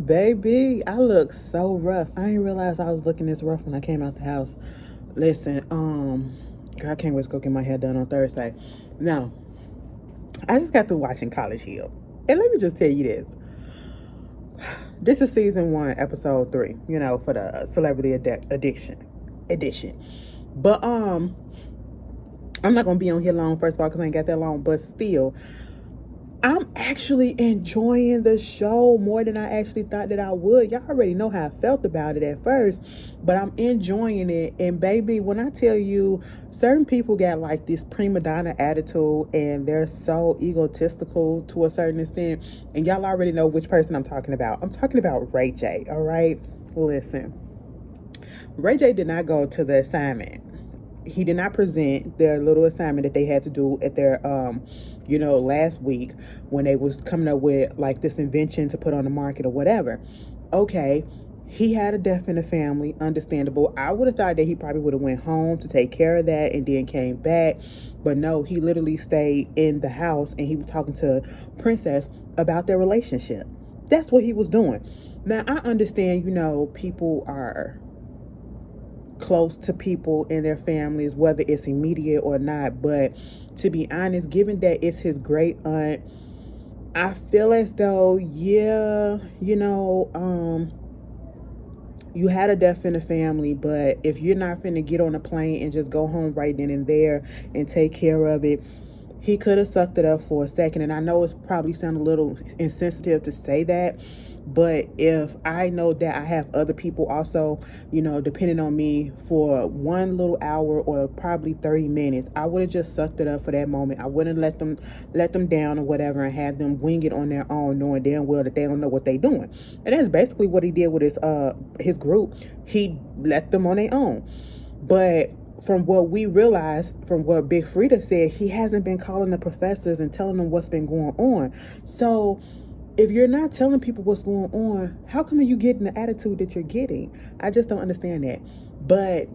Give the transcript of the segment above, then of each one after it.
Baby, I look so rough. I didn't realize I was looking this rough when I came out the house. Listen, girl, I can't wait to go get my hair done on Thursday. Now, I just got through watching College Hill. And let me just tell you this. This is season 1, episode 3, for the celebrity addiction edition. But I'm not gonna be on here long, first of all, because I ain't got that long, but still, I'm actually enjoying the show more than I actually thought that I would. Y'all already know how I felt about it at first, but I'm enjoying it. And baby, when I tell you, certain people got like this prima donna attitude and they're so egotistical to a certain extent. And y'all already know which person I'm talking about. I'm talking about Ray J, all right? Listen, Ray J did not go to the assignment. He did not present their little assignment that they had to do at their last week when they was coming up with like this invention to put on the market or whatever. Okay, he had a death in the family, understandable. I would have thought that he probably would have went home to take care of that and then came back, but no, he literally stayed in the house and he was talking to Princess about their relationship. That's what he was doing. Now I understand, people are close to people in their families, whether it's immediate or not. But to be honest, given that it's his great aunt, I feel as though, yeah, you had a death in the family, but if you're not finna get on a plane and just go home right then and there and take care of it, he could have sucked it up for a second. And I know it's probably sound a little insensitive to say that, but if I know that I have other people also, depending on me for 1 little hour or probably 30 minutes, I would have just sucked it up for that moment. I wouldn't let them down or whatever and have them wing it on their own, knowing damn well that they don't know what they're doing. And that's basically what he did with his group. He let them on their own. But from what we realized, from what Big Frida said, he hasn't been calling the professors and telling them what's been going on. So if you're not telling people what's going on, how come you getting the attitude that you're getting? I just don't understand that. But,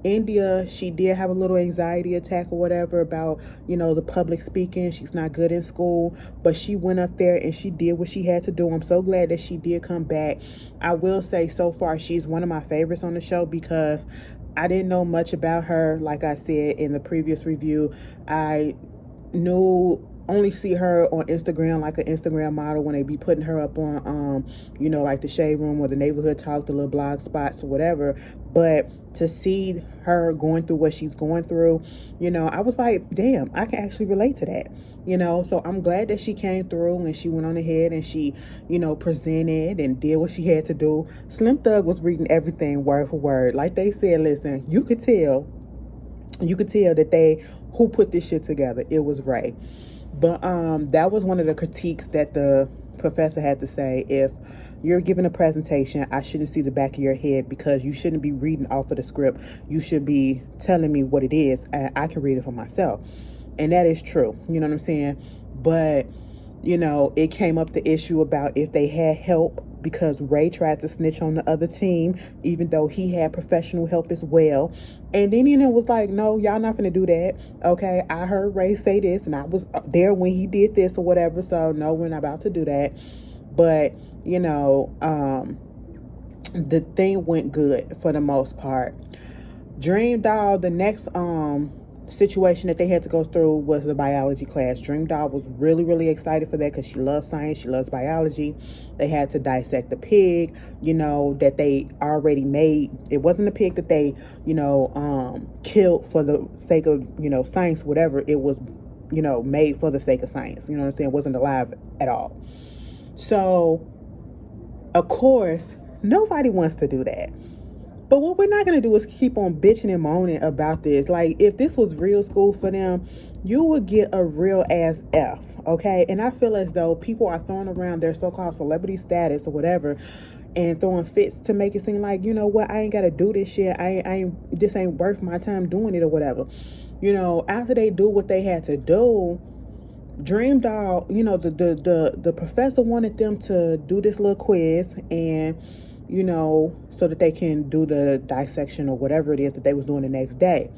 India, she did have a little anxiety attack or whatever about, the public speaking. She's not good in school, but she went up there and she did what she had to do. I'm so glad that she did come back. I will say so far, she's one of my favorites on the show because I didn't know much about her. Like I said in the previous review, I knew only see her on Instagram like an Instagram model when they be putting her up on like the Shade Room or the Neighborhood Talk, the little blog spots or whatever. But to see her going through what she's going through, I was like, damn, I can actually relate to that. So I'm glad that she came through and she went on ahead and she, presented and did what she had to do. Slim Thug was reading everything word for word. Like they said, listen, you could tell that they who put this shit together. It was Ray. But that was one of the critiques that the professor had to say. If you're giving a presentation, I shouldn't see the back of your head because you shouldn't be reading off of the script. You should be telling me what it is, and I can read it for myself. And that is true. You know what I'm saying? But, it came up the issue about if they had help because Ray tried to snitch on the other team, even though he had professional help as well. And then it was like, no, y'all not gonna do that. Okay, I heard Ray say this and I was there when he did this or whatever. So no, we're not about to do that. But, the thing went good for the most part. Dream Doll, the next situation that they had to go through was the biology class. Dream Doll was really, really excited for that because she loves science, she loves biology. They had to dissect the pig, that they already made. It wasn't a pig that they, killed for the sake of, science, whatever. It was, made for the sake of science. You know what I'm saying? It wasn't alive at all. So, of course, nobody wants to do that. But what we're not going to do is keep on bitching and moaning about this. Like, if this was real school for them, you would get a real ass F, okay? And I feel as though people are throwing around their so-called celebrity status or whatever and throwing fits to make it seem like, you know what, I ain't got to do this shit. This ain't worth my time doing it or whatever. After they do what they had to do, Dream Doll, the professor wanted them to do this little quiz and so that they can do the dissection or whatever it is that they was doing the next day.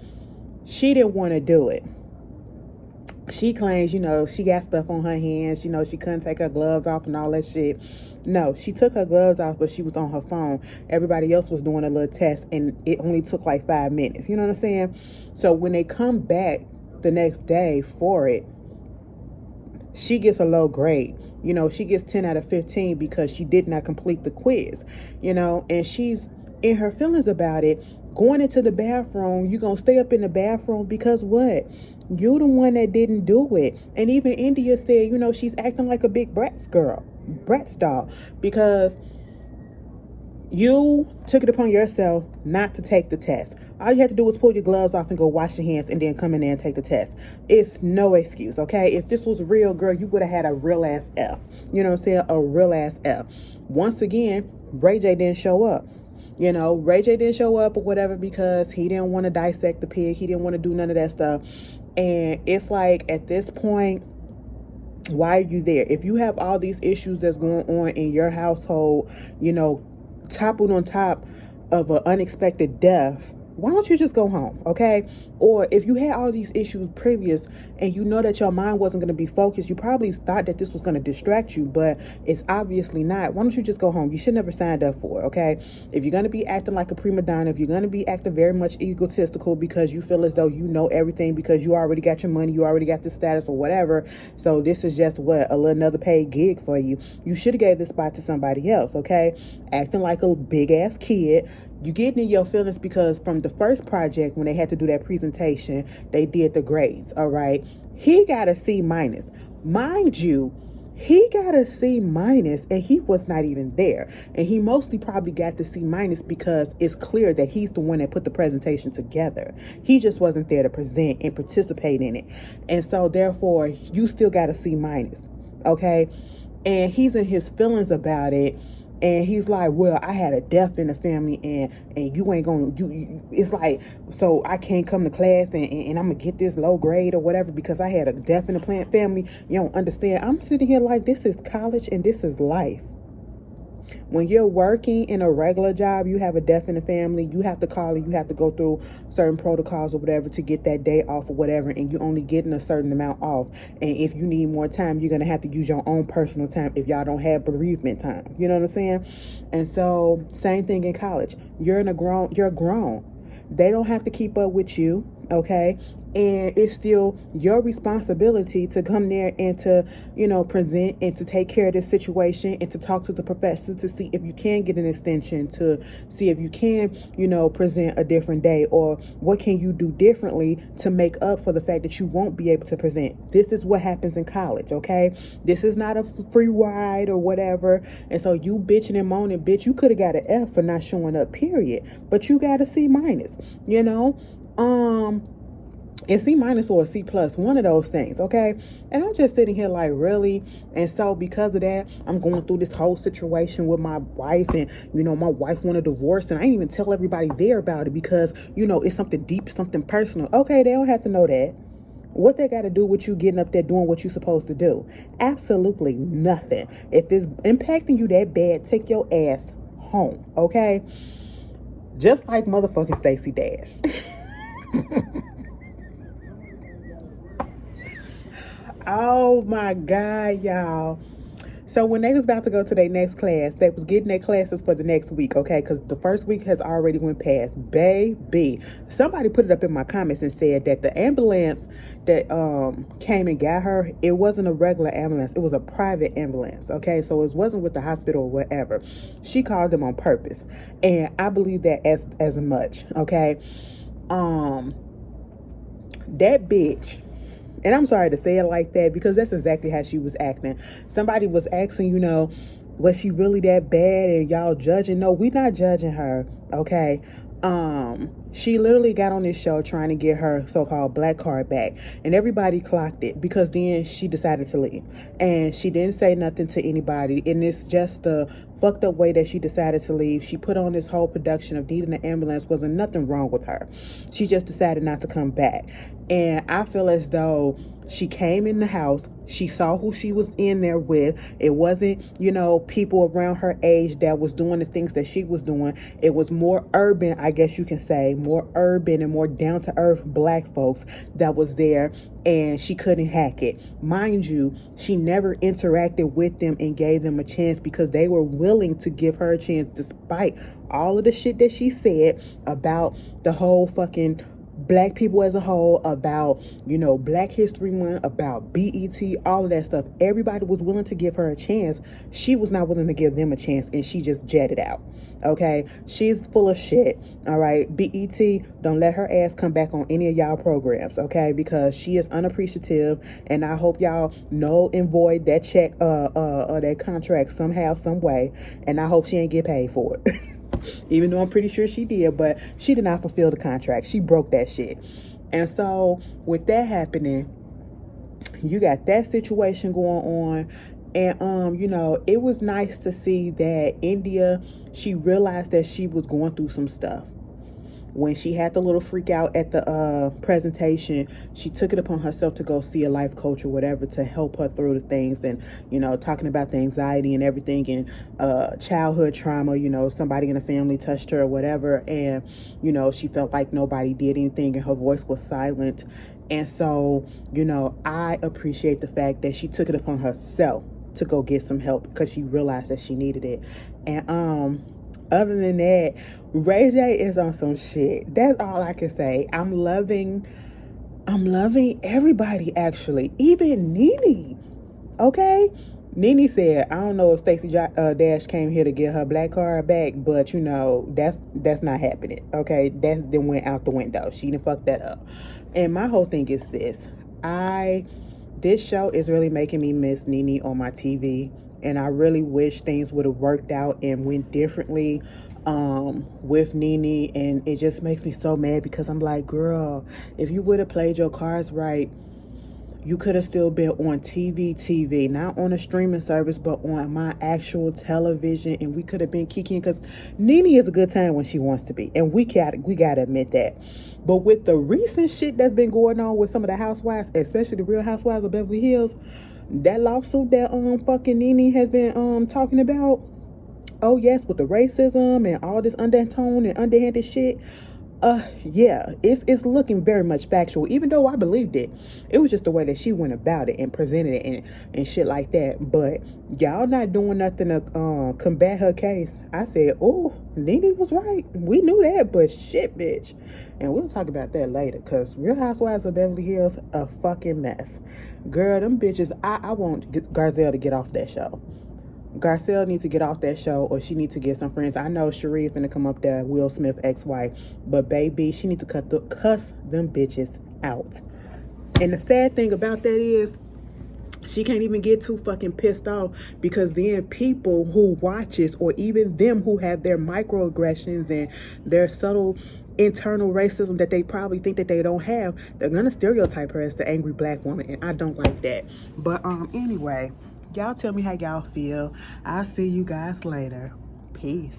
She didn't want to do it. She claims, she got stuff on her hands, she couldn't take her gloves off and all that shit. No, she took her gloves off, but she was on her phone. Everybody else was doing a little test, and it only took like 5 minutes. You know what I'm saying? So when they come back the next day for it, she gets a low grade. She gets 10 out of 15 because she did not complete the quiz, and she's in her feelings about it. Going into the bathroom, you're going to stay up in the bathroom because what? You're the one that didn't do it. And even India said, she's acting like a big Bratz doll, because you took it upon yourself not to take the test. All you have to do is pull your gloves off and go wash your hands and then come in there and take the test. It's no excuse, okay? If this was real, girl, you would have had a real ass F. You know what I'm saying? A real ass F. Once again, Ray J didn't show up. Ray J didn't show up or whatever because he didn't want to dissect the pig. He didn't want to do none of that stuff. And it's like, at this point, why are you there? If you have all these issues that's going on in your household, toppled on top of an unexpected death, why don't you just go home, okay? Or if you had all these issues previous and you know that your mind wasn't going to be focused, you probably thought that this was going to distract you, but it's obviously not. Why don't you just go home? You should never signed up for it, okay? If you're going to be acting like a prima donna, if you're going to be acting very much egotistical because you feel as though you know everything because you already got your money, you already got the status or whatever, so this is just what, another paid gig for you. You should have gave this spot to somebody else, okay? Acting like a big ass kid. You getting in your feelings because from the first project, when they had to do that presentation, they did the grades, all right? He got a C minus. Mind you, he got a C minus and he was not even there. And he mostly probably got the C minus because it's clear that he's the one that put the presentation together. He just wasn't there to present and participate in it. And so therefore, you still got a C minus, okay? And he's in his feelings about it. And he's like, well, I had a death in the family and you ain't gonna do, it's like, so I can't come to class and I'm gonna get this low grade or whatever because I had a death in the plant family. You don't understand. I'm sitting here like, this is college and this is life. When you're working in a regular job, you have a death in the family, you have to call and you have to go through certain protocols or whatever to get that day off or whatever, and you're only getting a certain amount off. And if you need more time, you're going to have to use your own personal time if y'all don't have bereavement time. You know what I'm saying? And so, same thing in college. You're grown. They don't have to keep up with you, okay? And it's still your responsibility to come there and to, present and to take care of this situation and to talk to the professor to see if you can get an extension, to see if you can, present a different day, or what can you do differently to make up for the fact that you won't be able to present. This is what happens in college, okay? This is not a free ride or whatever. And so you bitching and moaning, bitch, you could have got an F for not showing up, period. But you got a C minus, and C minus or a C plus, one of those things, okay? And I'm just sitting here like, really? And so because of that, I'm going through this whole situation with my wife, and my wife want a divorce, and I didn't even tell everybody there about it because it's something deep, something personal. Okay, they don't have to know that. What they got to do with you getting up there doing what you're supposed to do? Absolutely nothing. If it's impacting you that bad, take your ass home, okay? Just like motherfucking Stacey Dash. Oh my God, y'all. So when they was about to go to their next class, they was getting their classes for the next week, okay? Because the first week has already went past. Baby, somebody put it up in my comments and said that the ambulance that came and got her, it wasn't a regular ambulance. It was a private ambulance, okay? So it wasn't with the hospital or whatever. She called them on purpose. And I believe that as much, okay? That bitch... And I'm sorry to say it like that because that's exactly how she was acting. Somebody was asking, was she really that bad and y'all judging? No, we're not judging her, okay? She literally got on this show trying to get her so-called black card back, and everybody clocked it because then she decided to leave and she didn't say nothing to anybody, and it's just the fucked up way that she decided to leave. She put on this whole production of needing an ambulance. Wasn't nothing wrong with her. She just decided not to come back. And I feel as though She came in the house. She saw who she was in there with. It wasn't, people around her age that was doing the things that she was doing. It was more urban, I guess you can say, more urban and more down to earth black folks that was there, and she couldn't hack it. Mind you, she never interacted with them and gave them a chance because they were willing to give her a chance despite all of the shit that she said about the whole fucking black people as a whole, about Black History Month, about BET, all of that stuff. Everybody was willing to give her a chance. She was not willing to give them a chance, and she just jetted out. Okay, she's full of shit. All right, BET, don't let her ass come back on any of y'all programs, okay, because she is unappreciative, and I hope y'all null and void that check, that contract somehow, some way, and I hope she ain't get paid for it. Even though I'm pretty sure she did, but she did not fulfill the contract. She broke that shit. And so with that happening, you got that situation going on. And it was nice to see that India, she realized that she was going through some stuff. When she had the little freak out at the presentation, she took it upon herself to go see a life coach or whatever to help her through the things, and talking about the anxiety and everything, and childhood trauma. Somebody in the family touched her or whatever, and she felt like nobody did anything and her voice was silent. And so I appreciate the fact that she took it upon herself to go get some help because she realized that she needed it. And other than that, Ray J is on some shit. That's all I can say. I'm loving everybody, actually. Even Nene. Okay? Nene said, I don't know if Stacey Dash came here to get her black card back, but that's not happening. Okay? That then went out the window. She done fucked that up. And my whole thing is this. This show is really making me miss Nene on my TV. And I really wish things would have worked out and went differently with Nene. And it just makes me so mad because I'm like, girl, if you would have played your cards right, you could have still been on TV, not on a streaming service, but on my actual television, and we could have been kicking, because Nene is a good time when she wants to be, and we gotta admit that. But with the recent shit that's been going on with some of the housewives, especially the Real Housewives of Beverly Hills, that lawsuit that fucking Nene has been talking about, oh yes, with the racism and all this undertone and underhanded shit, yeah, it's looking very much factual, even though I believed it. It was just the way that she went about it and presented it and shit like that. But y'all not doing nothing to combat her case. I said, oh, Nene was right. We knew that, but shit, bitch. And we'll talk about that later, because Real Housewives of Beverly Hills, a fucking mess. Girl, them bitches, I want Garcelle to get off that show. Garcelle needs to get off that show, or she needs to get some friends. I know Cherie's gonna come up there, Will Smith ex-wife, but baby, she needs to cuss them bitches out. And the sad thing about that is, she can't even get too fucking pissed off, because then people who watches, or even them who have their microaggressions and their subtle internal racism that they probably think that they don't have, they're gonna stereotype her as the angry black woman, and I don't like that. But anyway, y'all tell me how y'all feel. I'll see you guys later. Peace.